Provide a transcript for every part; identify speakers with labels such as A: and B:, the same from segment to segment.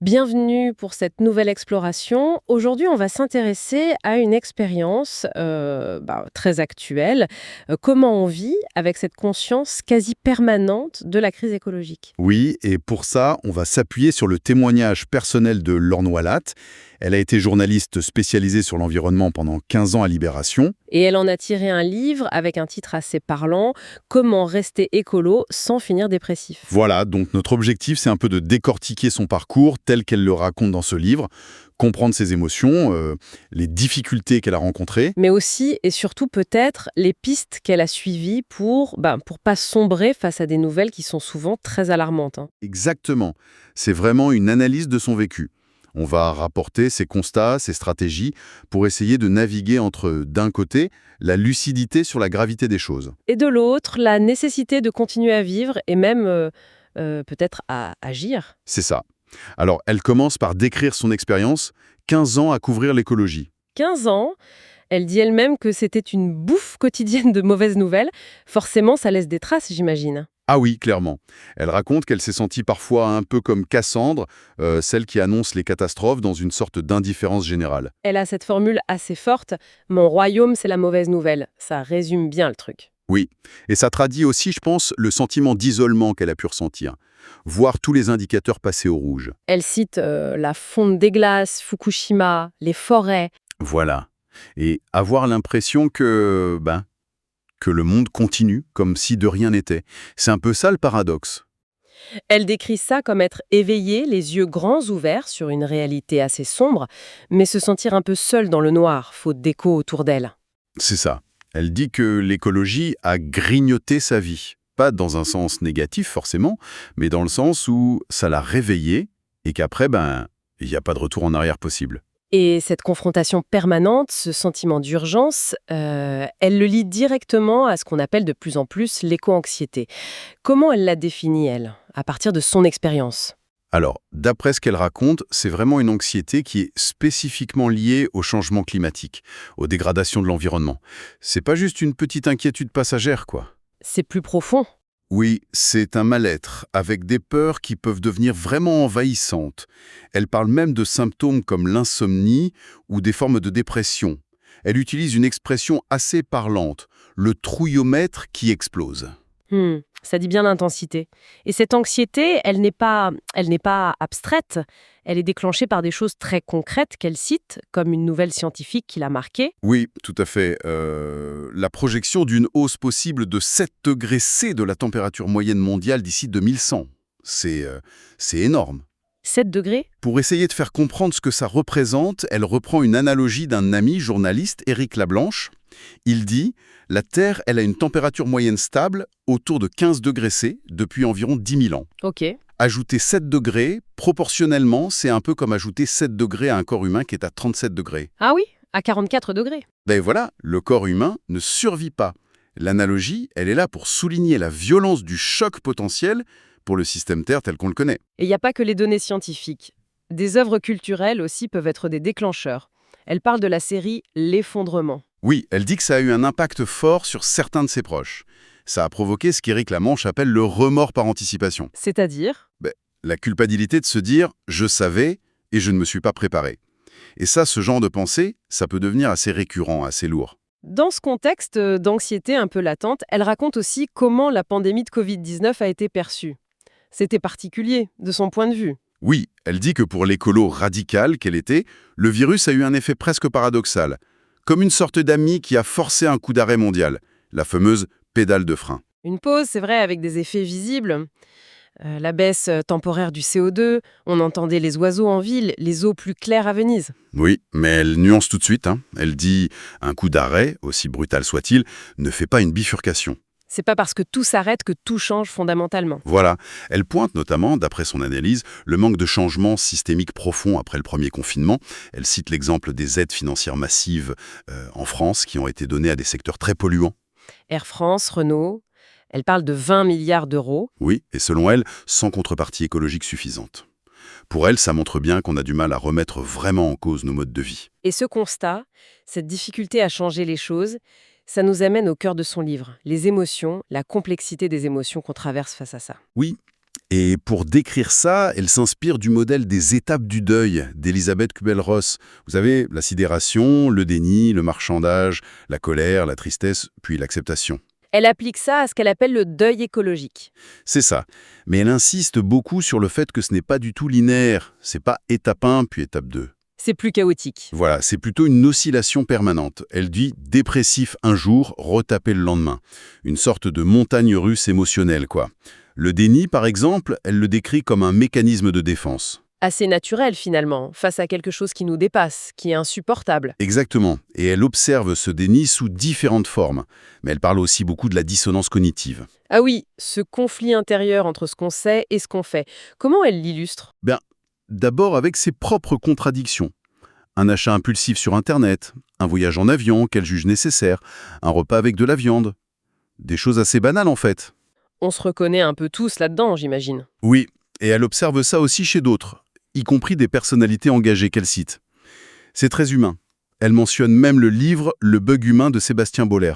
A: Bienvenue pour cette nouvelle exploration. Aujourd'hui, on va s'intéresser à une expérience très actuelle. Comment on vit avec cette conscience quasi permanente de la crise écologique.
B: Oui, et pour ça, on va s'appuyer sur le témoignage personnel de Lorne Wallatt. Elle a été journaliste spécialisée sur l'environnement pendant 15 ans à Libération.
A: Et elle en a tiré un livre avec un titre assez parlant, Comment rester écolo sans finir dépressif.
B: Voilà, donc notre objectif, c'est un peu de décortiquer son parcours tel qu'elle le raconte dans ce livre, comprendre ses émotions, les difficultés qu'elle a rencontrées.
A: Mais aussi et surtout peut-être les pistes qu'elle a suivies pour pas sombrer face à des nouvelles qui sont souvent très alarmantes, hein.
B: Exactement, c'est vraiment une analyse de son vécu. On va rapporter ses constats, ses stratégies, pour essayer de naviguer entre, d'un côté, la lucidité sur la gravité des choses.
A: Et de l'autre, la nécessité de continuer à vivre et même peut-être à agir.
B: C'est ça. Alors, elle commence par décrire son expérience, 15 ans à couvrir l'écologie.
A: 15 ans, elle dit elle-même que c'était une bouffe quotidienne de mauvaises nouvelles. Forcément, ça laisse des traces, j'imagine.
B: Ah oui, clairement. Elle raconte qu'elle s'est sentie parfois un peu comme Cassandre, celle qui annonce les catastrophes dans une sorte d'indifférence générale.
A: Elle a cette formule assez forte, mon royaume, c'est la mauvaise nouvelle. Ça résume bien le truc.
B: Oui, et ça traduit aussi, je pense, le sentiment d'isolement qu'elle a pu ressentir. Voir tous les indicateurs passer au rouge.
A: Elle cite la fonte des glaces, Fukushima, les forêts.
B: Voilà. Et avoir l'impression que le monde continue, comme si de rien n'était. C'est un peu ça le paradoxe.
A: Elle décrit ça comme être éveillée, les yeux grands ouverts sur une réalité assez sombre, mais se sentir un peu seule dans le noir, faute d'écho autour d'elle.
B: C'est ça. Elle dit que l'écologie a grignoté sa vie. Pas dans un sens négatif forcément, mais dans le sens où ça l'a réveillée et qu'après, il n'y a pas de retour en arrière possible.
A: Et cette confrontation permanente, ce sentiment d'urgence, elle le lie directement à ce qu'on appelle de plus en plus l'éco-anxiété. Comment elle l'a définit, elle, à partir de son expérience?
B: Alors, d'après ce qu'elle raconte, c'est vraiment une anxiété qui est spécifiquement liée au changement climatique, aux dégradations de l'environnement. C'est pas juste une petite inquiétude passagère, quoi.
A: C'est plus profond.
B: Oui, c'est un mal-être, avec des peurs qui peuvent devenir vraiment envahissantes. Elle parle même de symptômes comme l'insomnie ou des formes de dépression. Elle utilise une expression assez parlante, le trouillomètre qui explose.
A: Ça dit bien l'intensité. Et cette anxiété, elle n'est pas abstraite. Elle est déclenchée par des choses très concrètes qu'elle cite, comme une nouvelle scientifique qui l'a marquée.
B: Oui, tout à fait. La projection d'une hausse possible de 7 degrés C de la température moyenne mondiale d'ici 2100. C'est énorme.
A: 7 degrés?
B: Pour essayer de faire comprendre ce que ça représente, elle reprend une analogie d'un ami journaliste, Éric Lablanche. Il dit « La Terre, elle a une température moyenne stable autour de 15 degrés C depuis environ 10 000 ans.
A: Ok.
B: Ajouter 7 degrés, proportionnellement, c'est un peu comme ajouter 7 degrés à un corps humain qui est à 37 degrés.
A: Ah oui, à 44 degrés.
B: Ben voilà, le corps humain ne survit pas. L'analogie, elle est là pour souligner la violence du choc potentiel pour le système Terre tel qu'on le connaît.
A: Et il n'y a pas que les données scientifiques. Des œuvres culturelles aussi peuvent être des déclencheurs. Elle parle de la série L'effondrement.
B: Oui, elle dit que ça a eu un impact fort sur certains de ses proches. Ça a provoqué ce qu'Éric Lamanche appelle le remords par anticipation.
A: C'est-à-dire?
B: La culpabilité de se dire « je savais et je ne me suis pas préparé ». Et ça, ce genre de pensée, ça peut devenir assez récurrent, assez lourd.
A: Dans ce contexte d'anxiété un peu latente, elle raconte aussi comment la pandémie de Covid-19 a été perçue. C'était particulier, de son point de vue.
B: Oui, elle dit que pour l'écolo radicale qu'elle était, le virus a eu un effet presque paradoxal, comme une sorte d'ami qui a forcé un coup d'arrêt mondial, la fameuse pédale de frein.
A: Une pause, c'est vrai, avec des effets visibles. La baisse temporaire du CO2, on entendait les oiseaux en ville, les eaux plus claires à Venise.
B: Oui, mais elle nuance tout de suite. Elle dit « un coup d'arrêt, aussi brutal soit-il, ne fait pas une bifurcation ».
A: C'est pas parce que tout s'arrête que tout change fondamentalement.
B: Voilà. Elle pointe notamment, d'après son analyse, le manque de changement systémique profond après le premier confinement. Elle cite l'exemple des aides financières massives en France qui ont été données à des secteurs très polluants.
A: Air France, Renault, elle parle de 20 milliards d'euros.
B: Oui, et selon elle, sans contrepartie écologique suffisante. Pour elle, ça montre bien qu'on a du mal à remettre vraiment en cause nos modes de vie.
A: Et ce constat, cette difficulté à changer les choses, ça nous amène au cœur de son livre, les émotions, la complexité des émotions qu'on traverse face à ça.
B: Oui, Et pour décrire ça, elle s'inspire du modèle des étapes du deuil d'Elisabeth Kubler-Ross. Vous savez, la sidération, le déni, le marchandage, la colère, la tristesse, puis l'acceptation.
A: Elle applique ça à ce qu'elle appelle le deuil écologique.
B: C'est ça. Mais elle insiste beaucoup sur le fait que ce n'est pas du tout linéaire. C'est pas étape 1 puis étape 2.
A: C'est plus chaotique.
B: Voilà, c'est plutôt une oscillation permanente. Elle dit dépressif un jour, retapé le lendemain. Une sorte de montagne russe émotionnelle, quoi. Le déni, par exemple, elle le décrit comme un mécanisme de défense.
A: Assez naturel finalement, face à quelque chose qui nous dépasse, qui est insupportable.
B: Exactement. Et elle observe ce déni sous différentes formes. Mais elle parle aussi beaucoup de la dissonance cognitive.
A: Ah oui, ce conflit intérieur entre ce qu'on sait et ce qu'on fait. Comment elle l'illustre?
B: D'abord avec ses propres contradictions. Un achat impulsif sur Internet, un voyage en avion qu'elle juge nécessaire, un repas avec de la viande. Des choses assez banales en fait.
A: On se reconnaît un peu tous là-dedans, j'imagine.
B: Oui, et elle observe ça aussi chez d'autres, y compris des personnalités engagées qu'elle cite. C'est très humain. Elle mentionne même le livre Le bug humain de Sébastien Boller.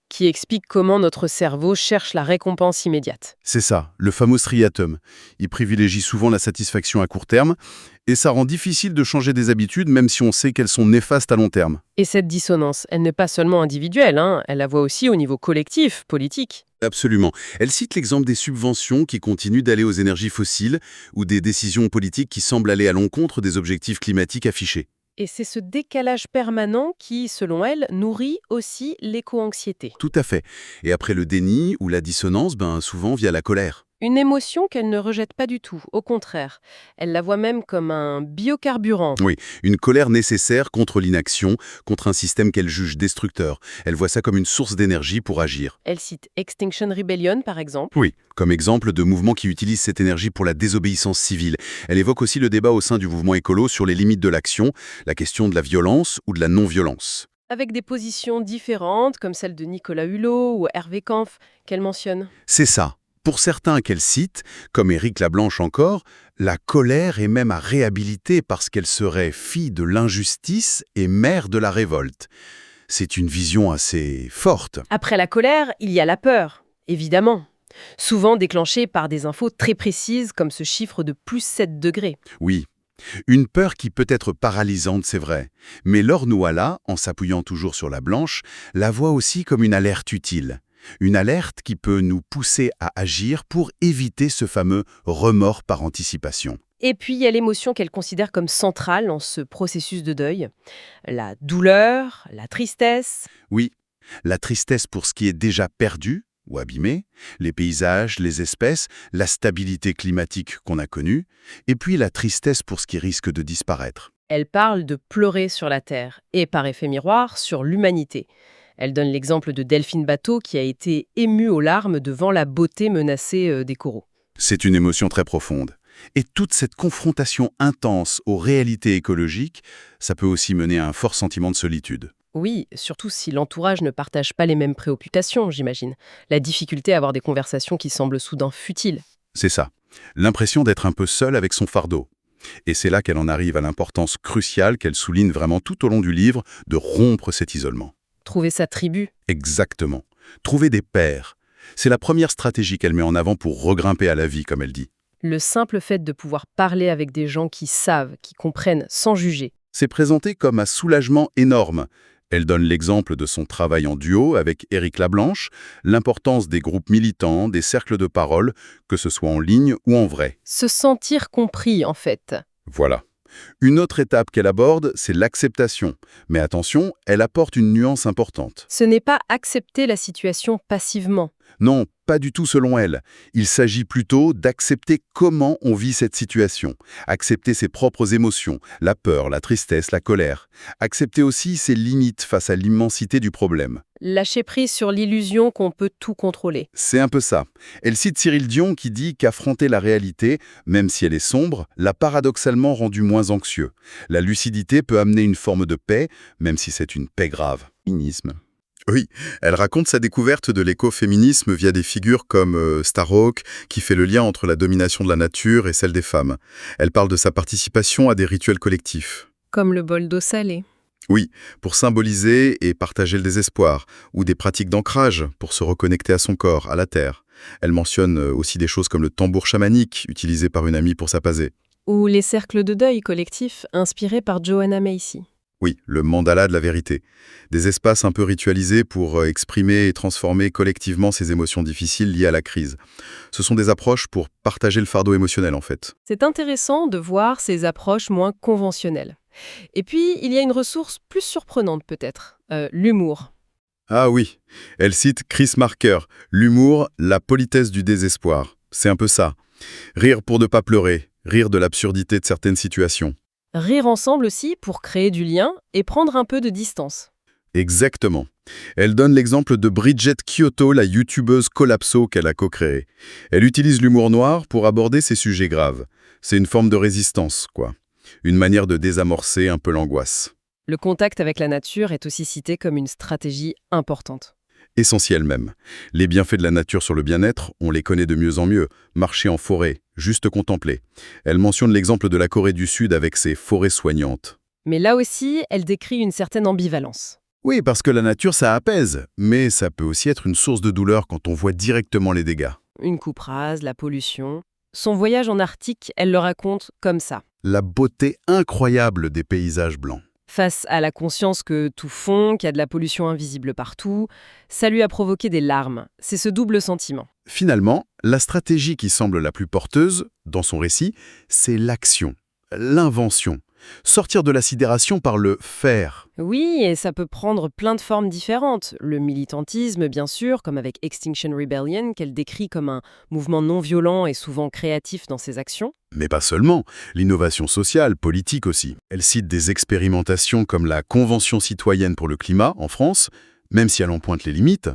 A: Qui explique comment notre cerveau cherche la récompense immédiate.
B: C'est ça, le fameux striatum. Il privilégie souvent la satisfaction à court terme, et ça rend difficile de changer des habitudes même si on sait qu'elles sont néfastes à long terme.
A: Et cette dissonance, elle n'est pas seulement individuelle, elle la voit aussi au niveau collectif, politique.
B: Absolument. Elle cite l'exemple des subventions qui continuent d'aller aux énergies fossiles ou des décisions politiques qui semblent aller à l'encontre des objectifs climatiques affichés.
A: Et c'est ce décalage permanent qui, selon elle, nourrit aussi l'éco-anxiété.
B: Tout à fait. Et après le déni ou la dissonance, souvent via la colère.
A: Une émotion qu'elle ne rejette pas du tout, au contraire. Elle la voit même comme un biocarburant.
B: Oui, une colère nécessaire contre l'inaction, contre un système qu'elle juge destructeur. Elle voit ça comme une source d'énergie pour agir.
A: Elle cite Extinction Rebellion, par exemple.
B: Oui, comme exemple de mouvement qui utilise cette énergie pour la désobéissance civile. Elle évoque aussi le débat au sein du mouvement écolo sur les limites de l'action, la question de la violence ou de la non-violence.
A: Avec des positions différentes, comme celle de Nicolas Hulot ou Hervé Kampf, qu'elle mentionne.
B: C'est ça. Pour certains qu'elle cite, comme Éric Lablanche encore, la colère est même à réhabiliter parce qu'elle serait fille de l'injustice et mère de la révolte. C'est une vision assez forte.
A: Après la colère, il y a la peur, évidemment. Souvent déclenchée par des infos très précises comme ce chiffre de plus 7 degrés.
B: Oui, une peur qui peut être paralysante, c'est vrai. Mais Laure Nouala, en s'appuyant toujours sur la Blanche, la voit aussi comme une alerte utile. Une alerte qui peut nous pousser à agir pour éviter ce fameux remords par anticipation.
A: Et puis il y a l'émotion qu'elle considère comme centrale dans ce processus de deuil. La douleur, la tristesse.
B: Oui, la tristesse pour ce qui est déjà perdu ou abîmé, les paysages, les espèces, la stabilité climatique qu'on a connue, et puis la tristesse pour ce qui risque de disparaître.
A: Elle parle de pleurer sur la Terre et par effet miroir sur l'humanité. Elle donne l'exemple de Delphine Bateau qui a été émue aux larmes devant la beauté menacée des coraux.
B: C'est une émotion très profonde. Et toute cette confrontation intense aux réalités écologiques, ça peut aussi mener à un fort sentiment de solitude.
A: Oui, surtout si l'entourage ne partage pas les mêmes préoccupations, j'imagine. La difficulté à avoir des conversations qui semblent soudain futiles.
B: C'est ça. L'impression d'être un peu seul avec son fardeau. Et c'est là qu'elle en arrive à l'importance cruciale qu'elle souligne vraiment tout au long du livre de rompre cet isolement.
A: Trouver sa tribu.
B: Exactement. Trouver des pairs. C'est la première stratégie qu'elle met en avant pour regrimper à la vie, comme elle dit.
A: Le simple fait de pouvoir parler avec des gens qui savent, qui comprennent, sans juger.
B: C'est présenté comme un soulagement énorme. Elle donne l'exemple de son travail en duo avec Éric Lablanche, l'importance des groupes militants, des cercles de parole, que ce soit en ligne ou en vrai.
A: Se sentir compris, en fait.
B: Voilà. Une autre étape qu'elle aborde, c'est l'acceptation. Mais attention, elle apporte une nuance importante.
A: Ce n'est pas accepter la situation passivement.
B: Non, pas du tout selon elle. Il s'agit plutôt d'accepter comment on vit cette situation. Accepter ses propres émotions, la peur, la tristesse, la colère. Accepter aussi ses limites face à l'immensité du problème.
A: Lâcher prise sur l'illusion qu'on peut tout contrôler.
B: C'est un peu ça. Elle cite Cyril Dion qui dit qu'affronter la réalité, même si elle est sombre, l'a paradoxalement rendu moins anxieux. La lucidité peut amener une forme de paix, même si c'est une paix grave. Féminisme. Oui, elle raconte sa découverte de l'écoféminisme via des figures comme Starhawk, qui fait le lien entre la domination de la nature et celle des femmes. Elle parle de sa participation à des rituels collectifs.
A: Comme le bol d'eau salée.
B: Oui, pour symboliser et partager le désespoir, ou des pratiques d'ancrage pour se reconnecter à son corps, à la terre. Elle mentionne aussi des choses comme le tambour chamanique, utilisé par une amie pour s'apaiser.
A: Ou les cercles de deuil collectifs inspirés par Joanna Macy.
B: Oui, le mandala de la vérité. Des espaces un peu ritualisés pour exprimer et transformer collectivement ces émotions difficiles liées à la crise. Ce sont des approches pour partager le fardeau émotionnel, en fait.
A: C'est intéressant de voir ces approches moins conventionnelles. Et puis, il y a une ressource plus surprenante peut-être, l'humour.
B: Ah oui, elle cite Chris Marker, l'humour, la politesse du désespoir. C'est un peu ça. Rire pour ne pas pleurer, rire de l'absurdité de certaines situations.
A: Rire ensemble aussi pour créer du lien et prendre un peu de distance.
B: Exactement. Elle donne l'exemple de Bridget Kyoto, la youtubeuse Collapso qu'elle a co-créée. Elle utilise l'humour noir pour aborder ces sujets graves. C'est une forme de résistance, quoi. Une manière de désamorcer un peu l'angoisse.
A: Le contact avec la nature est aussi cité comme une stratégie importante.
B: Essentiel même. Les bienfaits de la nature sur le bien-être, on les connaît de mieux en mieux. Marcher en forêt, juste contempler. Elle mentionne l'exemple de la Corée du Sud avec ses forêts soignantes.
A: Mais là aussi, elle décrit une certaine ambivalence.
B: Oui, parce que la nature, ça apaise, mais ça peut aussi être une source de douleur quand on voit directement les dégâts.
A: Une coupe rase, la pollution. Son voyage en Arctique, elle le raconte comme ça.
B: La beauté incroyable des paysages blancs.
A: Face à la conscience que tout fond, qu'il y a de la pollution invisible partout, ça lui a provoqué des larmes. C'est ce double sentiment.
B: Finalement, la stratégie qui semble la plus porteuse, dans son récit, c'est l'action, l'invention. Sortir de la sidération par le faire.
A: Oui, et ça peut prendre plein de formes différentes. Le militantisme, bien sûr, comme avec Extinction Rebellion, qu'elle décrit comme un mouvement non violent et souvent créatif dans ses actions.
B: Mais pas seulement, l'innovation sociale, politique aussi. Elle cite des expérimentations comme la Convention citoyenne pour le climat en France, même si elle en pointe les limites,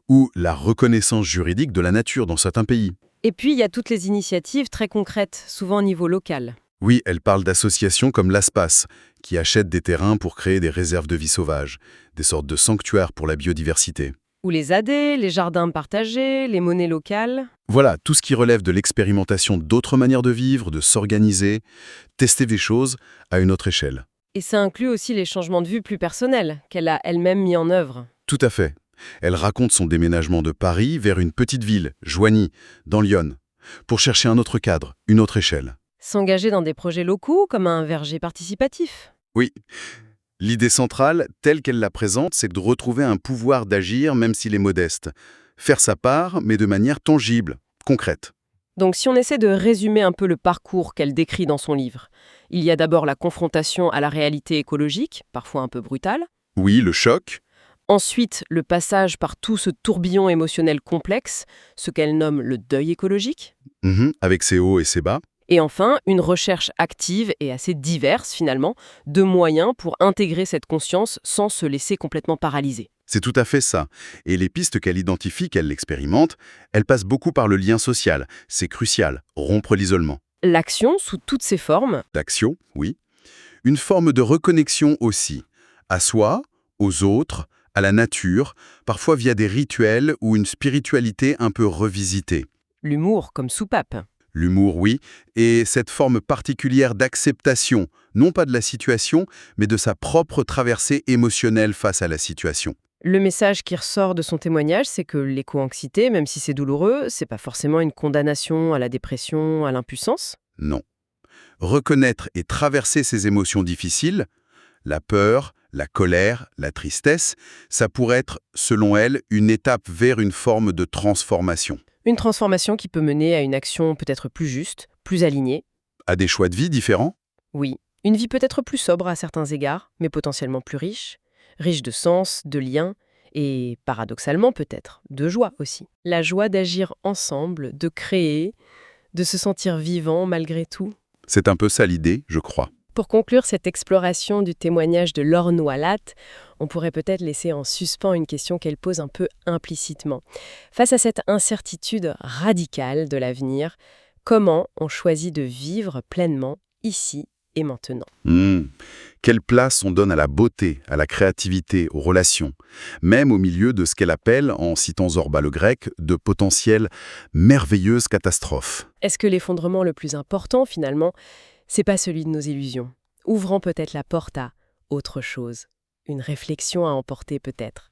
B: ou la reconnaissance juridique de la nature dans certains pays.
A: Et puis, il y a toutes les initiatives très concrètes, souvent au niveau local.
B: Oui, elle parle d'associations comme l'ASPAS, qui achètent des terrains pour créer des réserves de vie sauvage, des sortes de sanctuaires pour la biodiversité.
A: Ou les AD, les jardins partagés, les monnaies locales.
B: Voilà, tout ce qui relève de l'expérimentation d'autres manières de vivre, de s'organiser, tester des choses à une autre échelle.
A: Et ça inclut aussi les changements de vue plus personnels qu'elle a elle-même mis en œuvre.
B: Tout à fait. Elle raconte son déménagement de Paris vers une petite ville, Joigny, dans l'Yonne, pour chercher un autre cadre, une autre échelle.
A: S'engager dans des projets locaux comme un verger participatif.
B: Oui. L'idée centrale, telle qu'elle la présente, c'est de retrouver un pouvoir d'agir même s'il est modeste. Faire sa part, mais de manière tangible, concrète.
A: Donc si on essaie de résumer un peu le parcours qu'elle décrit dans son livre, il y a d'abord la confrontation à la réalité écologique, parfois un peu brutale.
B: Oui, le choc.
A: Ensuite, le passage par tout ce tourbillon émotionnel complexe, ce qu'elle nomme le deuil écologique.
B: Avec ses hauts et ses bas.
A: Et enfin, une recherche active et assez diverse finalement de moyens pour intégrer cette conscience sans se laisser complètement paralyser.
B: C'est tout à fait ça. Et les pistes qu'elle identifie, qu'elle expérimente, elles passent beaucoup par le lien social. C'est crucial, rompre l'isolement.
A: L'action sous toutes ses formes.
B: D'action, oui. Une forme de reconnexion aussi. À soi, aux autres, à la nature, parfois via des rituels ou une spiritualité un peu revisitée.
A: L'humour comme soupape.
B: L'humour, oui, et cette forme particulière d'acceptation, non pas de la situation, mais de sa propre traversée émotionnelle face à la situation.
A: Le message qui ressort de son témoignage, c'est que l'éco-anxiété, même si c'est douloureux, c'est pas forcément une condamnation à la dépression, à l'impuissance.
B: Non. Reconnaître et traverser ces émotions difficiles, la peur, la colère, la tristesse, ça pourrait être, selon elle, une étape vers une forme de transformation.
A: Une transformation qui peut mener à une action peut-être plus juste, plus alignée.
B: À des choix de vie différents?
A: Oui, une vie peut-être plus sobre à certains égards, mais potentiellement plus riche. Riche de sens, de liens, et paradoxalement peut-être, de joie aussi. La joie d'agir ensemble, de créer, de se sentir vivant malgré tout.
B: C'est un peu ça l'idée, je crois.
A: Pour conclure cette exploration du témoignage de Laure Noaillat, on pourrait peut-être laisser en suspens une question qu'elle pose un peu implicitement. Face à cette incertitude radicale de l'avenir, comment on choisit de vivre pleinement ici et maintenant ?
B: Quelle place on donne à la beauté, à la créativité, aux relations, même au milieu de ce qu'elle appelle, en citant Zorba le grec, de potentielles merveilleuses catastrophes.
A: Est-ce que l'effondrement le plus important, finalement, c'est pas celui de nos illusions, ouvrant peut-être la porte à autre chose, une réflexion à emporter peut-être.